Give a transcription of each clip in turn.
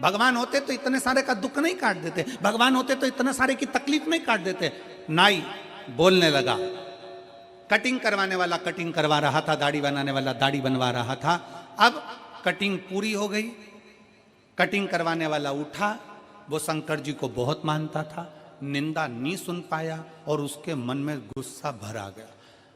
भगवान होते तो इतने सारे का दुख नहीं काट देते, भगवान होते तो इतने सारे की तकलीफ नहीं काट देते। नाई बोलने लगा, कटिंग करवाने वाला कटिंग करवा रहा था, दाढ़ी बनाने वाला दाढ़ी बनवा रहा था। अब कटिंग पूरी हो गई, कटिंग करवाने वाला उठा, वो शंकर जी को बहुत मानता था, निंदा नहीं सुन पाया और उसके मन में गुस्सा भरा गया।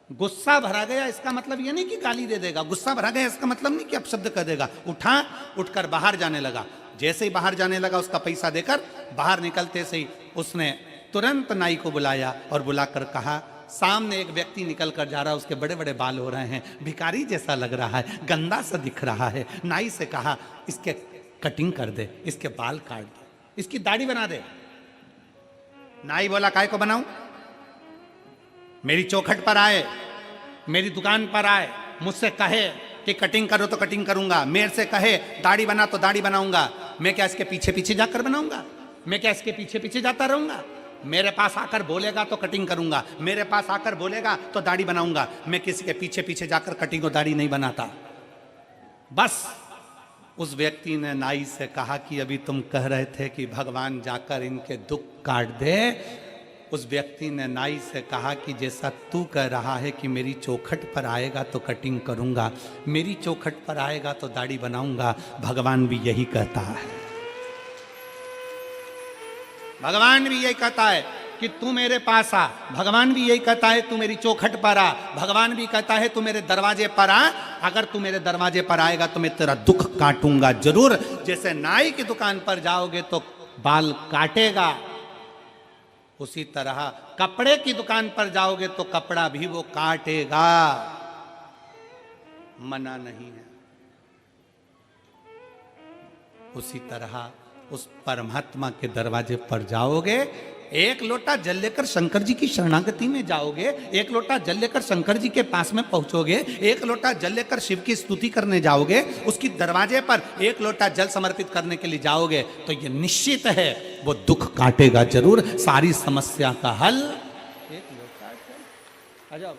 गुस्सा भरा गया इसका मतलब ये नहीं कि गाली दे देगा, गुस्सा भरा गया इसका मतलब नहीं कि अपशब्द कर देगा। उठा, उठकर बाहर जाने लगा। जैसे ही बाहर जाने लगा, उसका पैसा देकर बाहर निकलते से ही उसने तुरंत नाई को बुलाया और बुलाकर कहा, सामने एक व्यक्ति निकल कर जा रहा है, उसके बड़े बड़े बाल हो रहे हैं, भिखारी जैसा लग रहा है, गंदा सा दिख रहा है। नाई से कहा, इसके कटिंग कर दे, इसके बाल काट दे, इसकी दाढ़ी बना दे। नाई बोला, काय को बनाऊं? मेरी चौखट पर आए, मेरी दुकान पर आए, मुझसे कहे कि कटिंग करो तो कटिंग करूंगा, मेरे से कहे दाढ़ी बना तो दाढ़ी बनाऊंगा। मैं क्या इसके पीछे पीछे जाकर बनाऊंगा? मैं क्या इसके पीछे पीछे जाता रहूंगा? मेरे पास आकर बोलेगा तो कटिंग करूंगा, मेरे पास आकर बोलेगा तो दाढ़ी बनाऊंगा। मैं किसी के पीछे पीछे जाकर कटिंग और दाढ़ी नहीं बनाता। बस उस व्यक्ति ने नाई से कहा कि अभी तुम कह रहे थे कि भगवान जाकर इनके दुख काट दे। उस व्यक्ति ने नाई से कहा कि जैसा तू कह रहा है कि मेरी चौखट पर आएगा तो कटिंग करूंगा, मेरी चौखट पर आएगा तो दाढ़ी बनाऊंगा, भगवान भी यही कहता है। भगवान भी यही कहता है कि तू मेरे पास आ, भगवान भी यही कहता है तू मेरी चौखट पर आ, भगवान भी कहता है तू मेरे दरवाजे पर आ। अगर तू मेरे दरवाजे पर आएगा तो मैं तेरा दुख काटूंगा जरूर। जैसे नाई की दुकान पर जाओगे तो बाल काटेगा, उसी तरह कपड़े की दुकान पर जाओगे तो कपड़ा भी वो काटेगा, मना नहीं है। उसी तरह उस परमात्मा के दरवाजे पर जाओगे, एक लोटा जल लेकर शंकर जी की शरणागति में जाओगे, एक लोटा जल लेकर शंकर जी के पास में पहुंचोगे, एक लोटा जल लेकर शिव की स्तुति करने जाओगे, उसकी दरवाजे पर एक लोटा जल समर्पित करने के लिए जाओगे, तो ये निश्चित है वो दुख काटेगा जरूर। सारी समस्या का हल एक लोटा जल। आ जाओ।